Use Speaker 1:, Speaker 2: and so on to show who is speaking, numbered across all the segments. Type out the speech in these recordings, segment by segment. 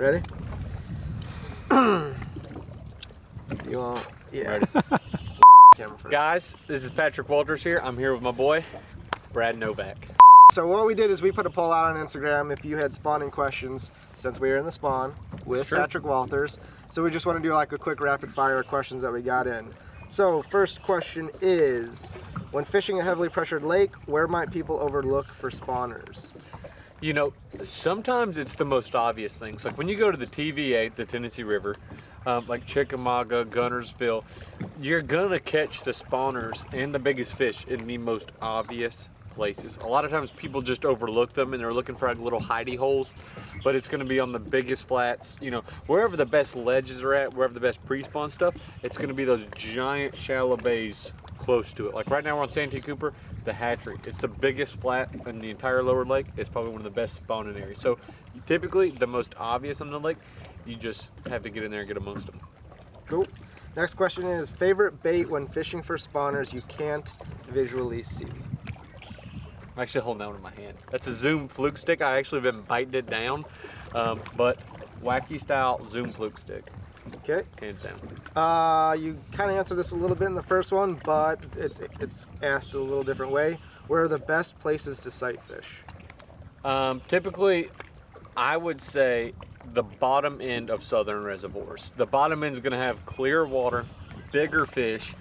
Speaker 1: Ready? You want? Yeah.
Speaker 2: Ready.
Speaker 1: Camera first.
Speaker 2: Guys, this is Patrick Walters here. I'm here with my boy, Brad Novak.
Speaker 1: So what we did is we put a poll out on Instagram if you had spawning questions, since we were in the spawn with Patrick Walters. So we just want to do like a quick rapid fire questions that we got in. So first question is, when fishing a heavily pressured lake, where might people overlook for spawners?
Speaker 2: You know, sometimes it's the most obvious things. Like when you go to the TVA, the Tennessee River, like Chickamauga, Gunnersville, you're gonna catch the spawners and the biggest fish in the most obvious places. A lot of times people just overlook them and they're looking for like little hidey holes, but it's gonna be on the biggest flats, you know, wherever the best ledges are at, wherever the best pre-spawn stuff, it's gonna be those giant shallow bays close to it. Like right now we're on Santee Cooper, the hatchery. It's the biggest flat in the entire lower lake. It's probably one of the best spawning areas. So typically the most obvious on the lake, you just have to get in there and get amongst them.
Speaker 1: Cool. Next question is, favorite bait when fishing for spawners you can't visually see?
Speaker 2: I'm actually holding that one in my hand. That's a Zoom fluke stick. I actually been biting it down, but wacky style Zoom fluke stick.
Speaker 1: Okay.
Speaker 2: Hands down.
Speaker 1: You kind of answered this a little bit in the first one, but it's asked a little different way. Where are the best places to sight fish?
Speaker 2: Typically, I would say the bottom end of southern reservoirs. The bottom end is going to have clear water, bigger fish,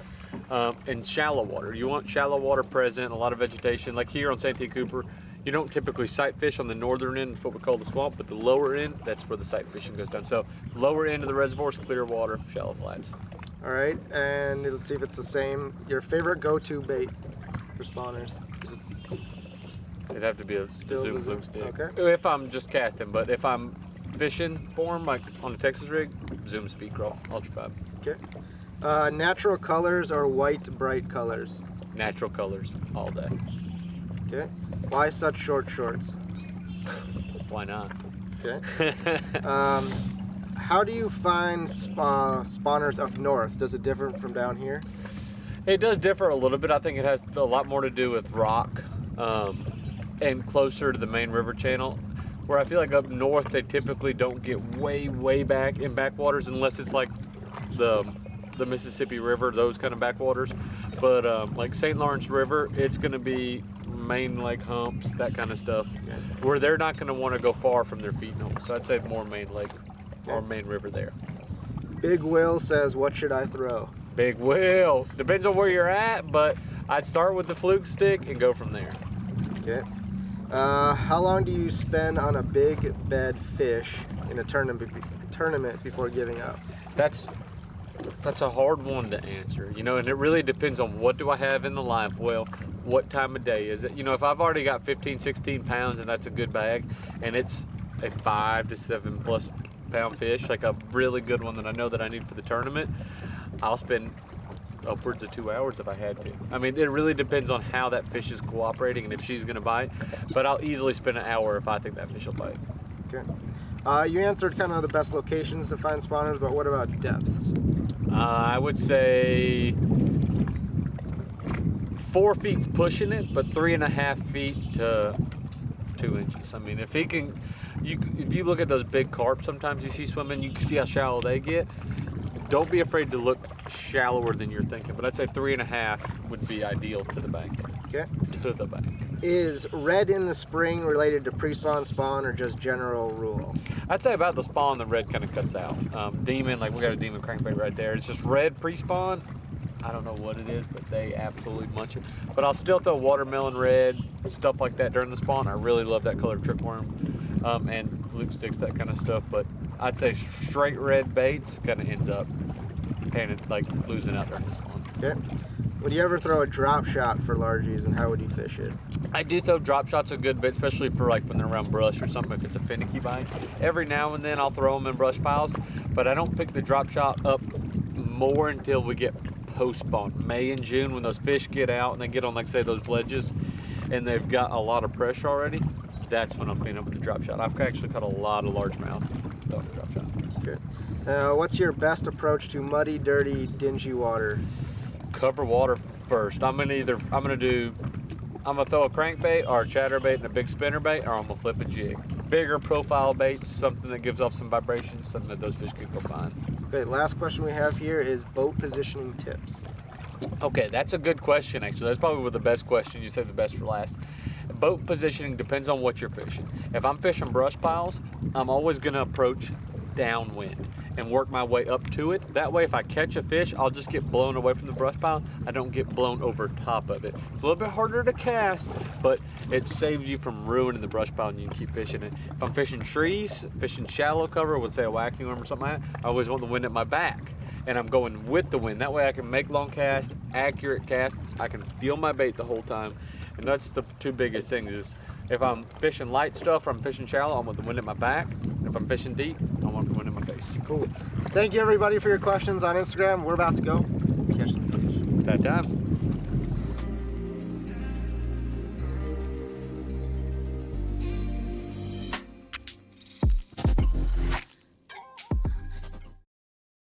Speaker 2: and shallow water. You want shallow water present, a lot of vegetation. Like here on Santee Cooper, you don't typically sight fish on the northern end, it's what we call the swamp, but the lower end, that's where the sight fishing goes down. So lower end of the reservoirs, clear water, shallow flats.
Speaker 1: All right, and let's see if it's the same. Your favorite go-to bait for spawners? Is it
Speaker 2: It'd have to be a
Speaker 1: still
Speaker 2: Zoom
Speaker 1: the
Speaker 2: fluke stick.
Speaker 1: Okay.
Speaker 2: If I'm just casting, but if I'm fishing for them, like on a Texas rig, Zoom speed crawl, ultra 5.
Speaker 1: Okay. Natural colors or white bright colors?
Speaker 2: Natural colors all day.
Speaker 1: Okay. Why such short shorts?
Speaker 2: Why not?
Speaker 1: Okay. How do you find spawners up north? Does it differ from down here?
Speaker 2: It does differ a little bit. I think it has a lot more to do with rock and closer to the main river channel, where I feel like up north they typically don't get way back in backwaters unless it's like the Mississippi River, those kind of backwaters. But like St. Lawrence River, it's going to be main lake humps, that kind of stuff, where they're not going to want to go far from their feeding hole. So I'd say more main lake or main river there.
Speaker 1: Big Will says, what should I throw?
Speaker 2: Big Will. Depends on where you're at, but I'd start with the fluke stick and go from there.
Speaker 1: Okay. How long do you spend on a big bed fish in a tournament before giving up?
Speaker 2: That's a hard one to answer, you know, and it really depends on what do I have in the live well, what time of day is it. You know, if I've already got 15, 16 pounds and that's a good bag, and it's a 5 to 7 plus pound fish, like a really good one that I know that I need for the tournament, I'll spend upwards of 2 hours if I had to. I mean, it really depends on how that fish is cooperating and if she's gonna bite, but I'll easily spend an hour if I think that fish will bite.
Speaker 1: Okay. You answered kind of the best locations to find spawners, but what about depths?
Speaker 2: I would say 4 feet's pushing it, but 3.5 feet to 2 inches. I mean, if he can, if you look at those big carp sometimes you see swimming, you can see how shallow they get. Don't be afraid to look shallower than you're thinking, but I'd say 3.5 would be ideal to the bank.
Speaker 1: Okay.
Speaker 2: To the bank.
Speaker 1: Is red in the spring related to pre-spawn, spawn, or just general rule?
Speaker 2: I'd say about the spawn, the red kind of cuts out. Demon, like we got a demon crankbait right there. It's just red pre-spawn. I don't know what it is, but they absolutely munch it. But I'll still throw watermelon red, stuff like that during the spawn. I really love that color trickworm and fluke sticks, that kind of stuff. But I'd say straight red baits kind of ends up like losing out during the spawn.
Speaker 1: Okay. Would you ever throw a drop shot for largies, and how would you fish it?
Speaker 2: I do throw drop shots a good bit, especially for like when they're around brush or something, if it's a finicky bite. Every now and then I'll throw them in brush piles, but I don't pick the drop shot up more until we get post-spawn. May and June, when those fish get out and they get on, like say, those ledges, and they've got a lot of pressure already, that's when I'm cleaning up with the drop shot. I've actually caught a lot of largemouth throwing the drop shot.
Speaker 1: Okay. What's your best approach to muddy, dirty, dingy water?
Speaker 2: Cover water first. I'm gonna do I'm gonna throw a crankbait or a chatterbait and a big spinnerbait, or I'm gonna flip a jig. Bigger profile baits, something that gives off some vibrations, something that those fish can go find.
Speaker 1: Okay, last question we have here is boat positioning tips.
Speaker 2: Okay, that's a good question actually. That's probably the best question. You said the best for last. Boat positioning depends on what you're fishing. If I'm fishing brush piles, I'm always gonna approach downwind and work my way up to it. That way if I catch a fish, I'll just get blown away from the brush pile. I don't get blown over top of it. It's a little bit harder to cast, but it saves you from ruining the brush pile and you can keep fishing it. If I'm fishing trees, fishing shallow cover with say a whacking worm or something like that, I always want the wind at my back. And I'm going with the wind. That way I can make long cast, accurate cast. I can feel my bait the whole time. And that's the two biggest things is if I'm fishing light stuff or I'm fishing shallow, I want the wind at my back. And if I'm fishing deep, I want the wind in my face.
Speaker 1: Cool. Thank you everybody for your questions on Instagram. We're about to go catch some fish.
Speaker 2: It's that time.